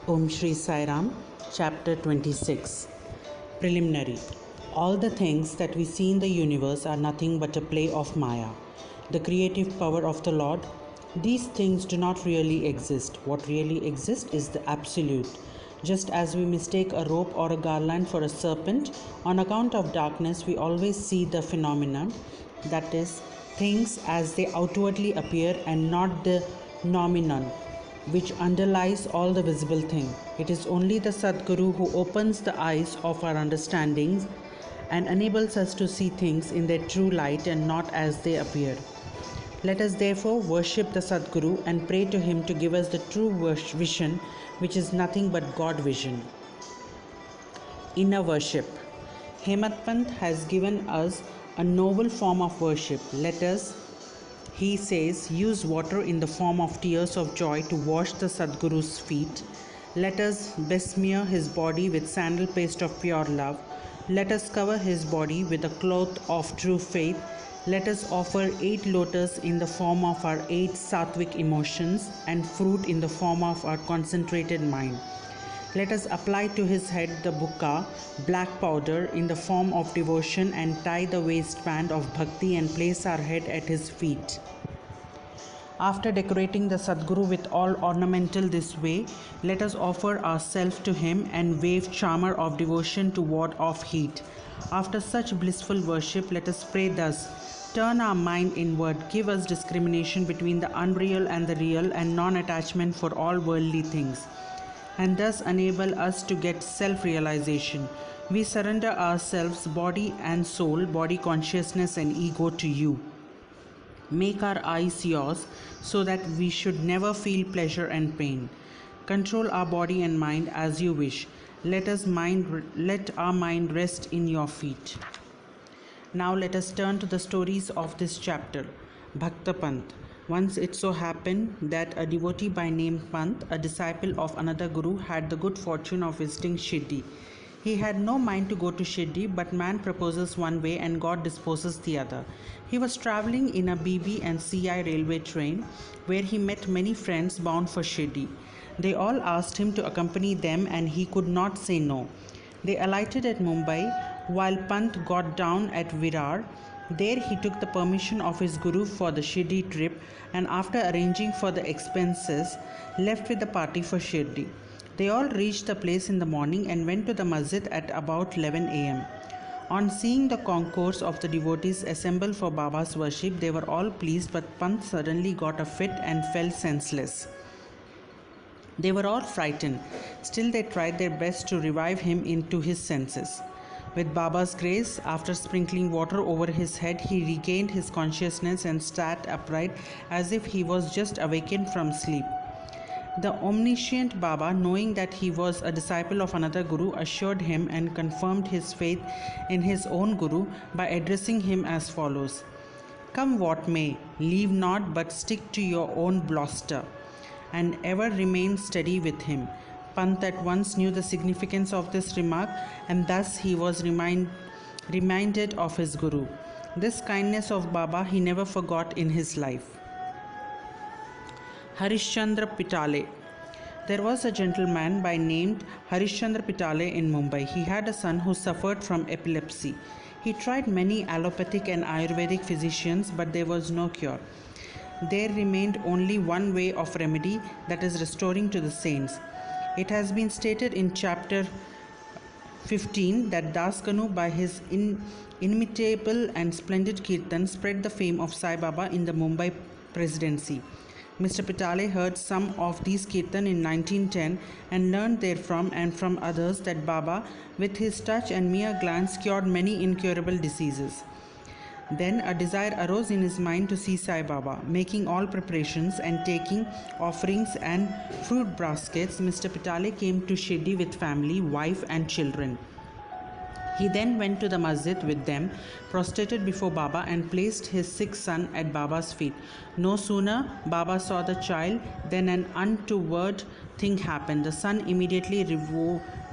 Om Shri Sai Ram, Chapter 26. Preliminary. All the things that we see in the universe are nothing but a play of Maya, the creative power of the Lord. These things do not really exist. What really exists is the Absolute. Just as we mistake a rope or a garland for a serpent, on account of darkness, we always see the phenomenon, that is, things as they outwardly appear and not the noumenon, which underlies all the visible thing. It is only the Sadguru who opens the eyes of our understandings and enables us to see things in their true light and not as they appear. Let us therefore worship the Sadguru and pray to him to give us the true vision, which is nothing but God vision. Inner worship. Hemant Pant has given us a noble form of worship. Let us, he says, use water in the form of tears of joy to wash the Sadguru's feet. Let us besmear his body with sandal paste of pure love. Let us cover his body with a cloth of true faith. Let us offer 8 lotus in the form of our 8 sattvic emotions and fruit in the form of our concentrated mind. Let us apply to his head the bukka, black powder, in the form of devotion and tie the waistband of bhakti and place our head at his feet. After decorating the Sadguru with all ornamental this way, let us offer ourselves to him and wave charmer of devotion to ward off heat. After such blissful worship, let us pray thus: turn our mind inward, give us discrimination between the unreal and the real and non-attachment for all worldly things, and thus enable us to get self-realization. We surrender ourselves, body and soul, body consciousness and ego to you. Make our eyes yours so that we should never feel pleasure and pain. Control our body and mind as you wish. Let our mind rest in your feet. Now let us turn to the stories of this chapter. Bhakta Pant. Once it so happened that a devotee by name Pant, a disciple of another guru, had the good fortune of visiting Shirdi. He had no mind to go to Shirdi, but man proposes one way and God disposes the other. He was travelling in a BB and CI railway train, where he met many friends bound for Shirdi. They all asked him to accompany them and he could not say no. They alighted at Mumbai, while Pant got down at Virar. There he took the permission of his guru for the Shirdi trip, and after arranging for the expenses, left with the party for Shirdi. They all reached the place in the morning and went to the masjid at about 11 am. On seeing the concourse of the devotees assembled for Baba's worship, they were all pleased, but Pant suddenly got a fit and fell senseless. They were all frightened. Still they tried their best to revive him into his senses. With Baba's grace, after sprinkling water over his head, he regained his consciousness and sat upright as if he was just awakened from sleep. The omniscient Baba, knowing that he was a disciple of another guru, assured him and confirmed his faith in his own guru by addressing him as follows: "Come what may, leave not but stick to your own bluster, and ever remain steady with him." Pant at once knew the significance of this remark, and thus he was reminded of his guru. This kindness of Baba he never forgot in his life. Harishchandra Pitale. There was a gentleman by name Harishchandra Pitale in Mumbai. He had a son who suffered from epilepsy. He tried many allopathic and Ayurvedic physicians, but there was no cure. There remained only one way of remedy, that is restoring to the saints. It has been stated in chapter 15 that Das Kanu, by his inimitable and splendid kirtan, spread the fame of Sai Baba in the Mumbai presidency. Mr. Pitale heard some of these kirtan in 1910 and learned therefrom and from others that Baba, with his touch and mere glance, cured many incurable diseases. Then a desire arose in his mind to see Sai Baba. Making all preparations and taking offerings and fruit baskets, Mr. Pitale came to Shirdi with family, wife and children. He then went to the masjid with them, prostrated before Baba and placed his sick son at Baba's feet. No sooner Baba saw the child than an untoward thing happened. The son immediately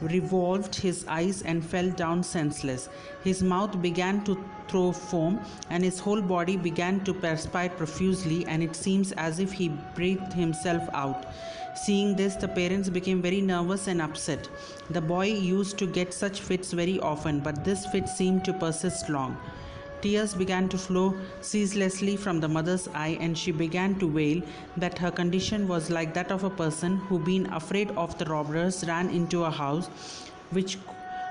revolved his eyes and fell down senseless. His mouth began to throw foam and his whole body began to perspire profusely, and it seems as if he breathed himself out. Seeing this, the parents became very nervous and upset. The boy used to get such fits very often, but this fit seemed to persist long. Tears began to flow ceaselessly from the mother's eye, and she began to wail that her condition was like that of a person who, being afraid of the robbers, ran into a house which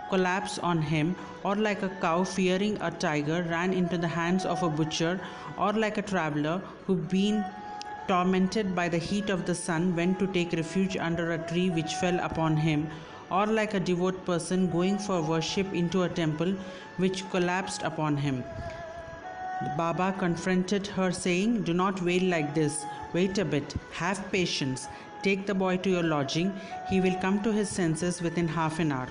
collapsed on him, or like a cow fearing a tiger ran into the hands of a butcher, or like a traveler who, being tormented by the heat of the sun, went to take refuge under a tree which fell upon him, or like a devout person going for worship into a temple which collapsed upon him. The Baba confronted her, saying, "Do not wail like this. Wait a bit. Have patience. Take the boy to your lodging. He will come to his senses within half an hour."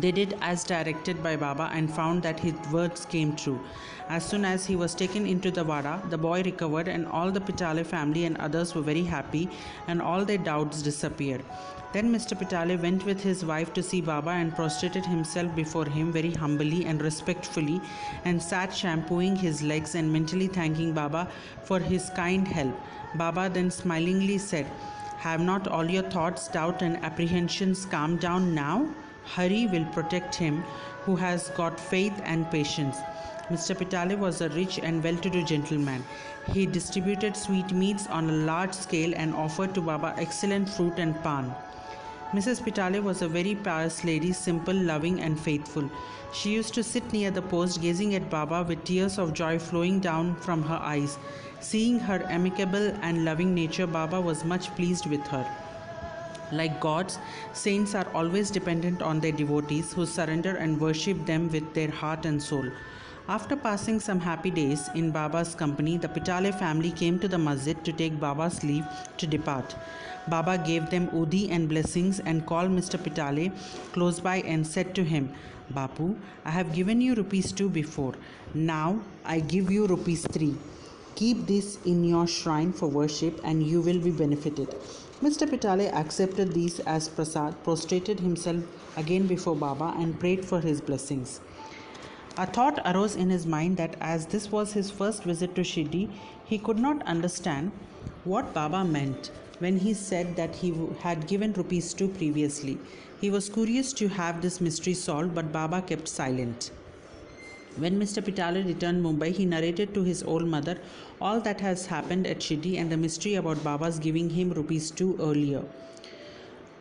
They did as directed by Baba and found that his words came true. As soon as he was taken into the Vada, the boy recovered, and all the Pitale family and others were very happy, and all their doubts disappeared. Then Mr. Pitale went with his wife to see Baba and prostrated himself before him very humbly and respectfully, and sat shampooing his legs and mentally thanking Baba for his kind help. Baba then smilingly said, "Have not all your thoughts, doubt and apprehensions calmed down now? Hari will protect him who has got faith and patience." Mr. Pitale was a rich and well-to-do gentleman. He distributed sweetmeats on a large scale and offered to Baba excellent fruit and pan. Mrs. Pitale was a very pious lady, simple, loving and faithful. She used to sit near the post gazing at Baba with tears of joy flowing down from her eyes. Seeing her amicable and loving nature, Baba was much pleased with her. Like gods, saints are always dependent on their devotees who surrender and worship them with their heart and soul. After passing some happy days in Baba's company, the Pitale family came to the masjid to take Baba's leave to depart. Baba gave them udi and blessings and called Mr. Pitale close by and said to him, "Bapu, I have given you ₹2 before. Now I give you ₹3. Keep this in your shrine for worship and you will be benefited." Mr. Pitale accepted these as prasad, prostrated himself again before Baba and prayed for his blessings. A thought arose in his mind that as this was his first visit to Shirdi, he could not understand what Baba meant when he said that he had given ₹2 previously. He was curious to have this mystery solved, but Baba kept silent. When Mr. Pitale returned Mumbai, he narrated to his old mother all that has happened at Shirdi and the mystery about Baba's giving him ₹2 earlier.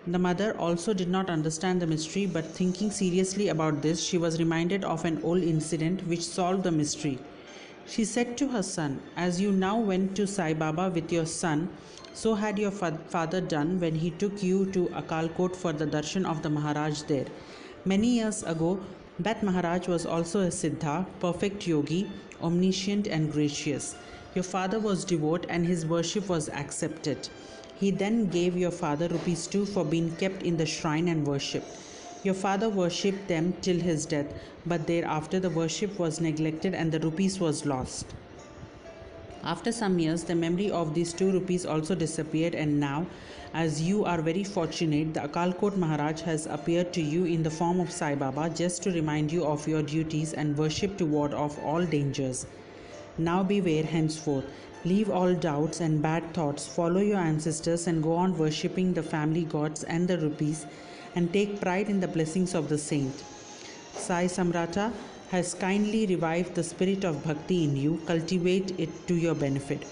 The mother also did not understand the mystery, but thinking seriously about this, she was reminded of an old incident which solved the mystery. She said to her son, "As you now went to Sai Baba with your son, so had your father done when he took you to Akalkot for the darshan of the Maharaj there. Many years ago, that Maharaj was also a Siddha, perfect yogi, omniscient and gracious. Your father was devout and his worship was accepted. He then gave your father ₹2 for being kept in the shrine and worshipped. Your father worshipped them till his death, but thereafter the worship was neglected and the rupees was lost. After some years, the memory of these ₹2 also disappeared, and now, as you are very fortunate, the Akalkot Maharaj has appeared to you in the form of Sai Baba just to remind you of your duties and worship to ward off all dangers. Now beware henceforth. Leave all doubts and bad thoughts, follow your ancestors and go on worshipping the family gods and the rupees, and take pride in the blessings of the saint. Sai Samrata has kindly revived the spirit of bhakti in you. Cultivate it to your benefit."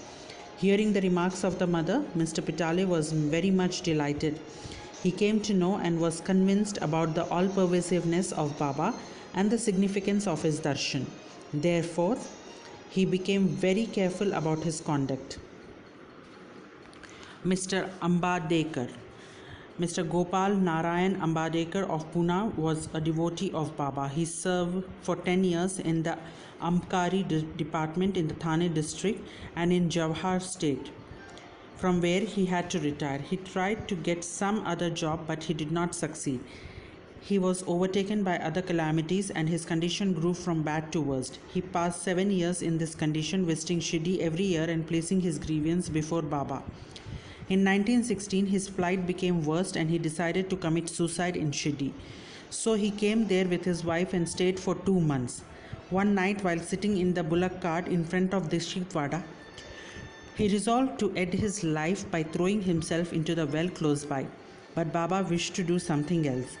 Hearing the remarks of the mother, Mr. Pitale was very much delighted. He came to know and was convinced about the all-pervasiveness of Baba and the significance of his darshan. Therefore, he became very careful about his conduct. Mr. Ambadekar. Mr. Gopal Narayan Ambadekar of Pune was a devotee of Baba. He served for 10 years in the Amkari department in the Thane district and in Jawhar state, from where he had to retire. He tried to get some other job, but he did not succeed. He was overtaken by other calamities and his condition grew from bad to worst. He passed 7 years in this condition, visiting Shirdi every year and placing his grievance before Baba. In 1916, his plight became worse and he decided to commit suicide in Shirdi. So he came there with his wife and stayed for 2 months. One night, while sitting in the bullock cart in front of the District Vada, He resolved to end his life by throwing himself into the well close by, but Baba wished to do something else.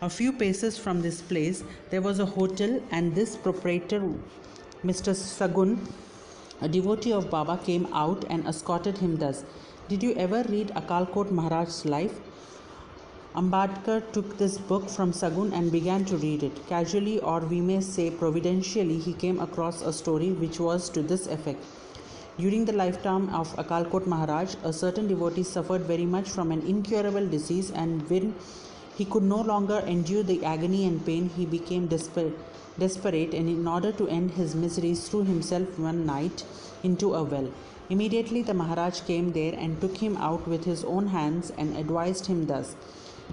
A few paces from this place there was a hotel, and this proprietor, Mr. Sagun, a devotee of Baba, came out and escorted him thus. Did you ever read Akalkot Maharaj's life? Ambadekar took this book from Sagun and began to read it. Casually, or we may say providentially, he came across a story which was to this effect. During the lifetime of Akalkot Maharaj, a certain devotee suffered very much from an incurable disease, and when he could no longer endure the agony and pain, he became desperate, and in order to end his miseries threw himself one night into a well. Immediately the Maharaj came there and took him out with his own hands and advised him thus: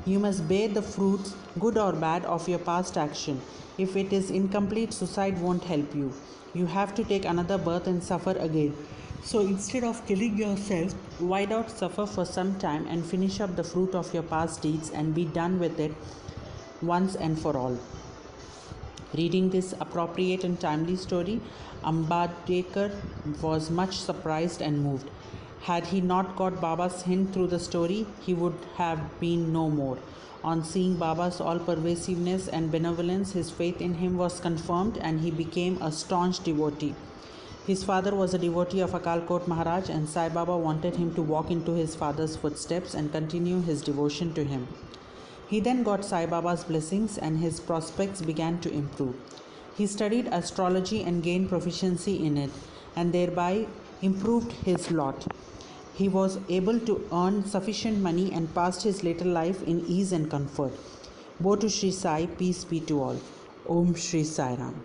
you must bear the fruits, good or bad, of your past action. If it is incomplete, suicide won't help you. You have to take another birth and suffer again. So instead of killing yourself, why not suffer for some time and finish up the fruit of your past deeds and be done with it once and for all? Reading this appropriate and timely story, Ambadekar was much surprised and moved. Had he not got Baba's hint through the story, he would have been no more. On seeing Baba's all-pervasiveness and benevolence, his faith in him was confirmed and he became a staunch devotee. His father was a devotee of Akalkot Maharaj, and Sai Baba wanted him to walk into his father's footsteps and continue his devotion to him. He then got Sai Baba's blessings and his prospects began to improve. He studied astrology and gained proficiency in it, and thereby improved his lot. He was able to earn sufficient money and passed his later life in ease and comfort. Woe to Shri Sai, peace be to all. Om Shri Sai Ram.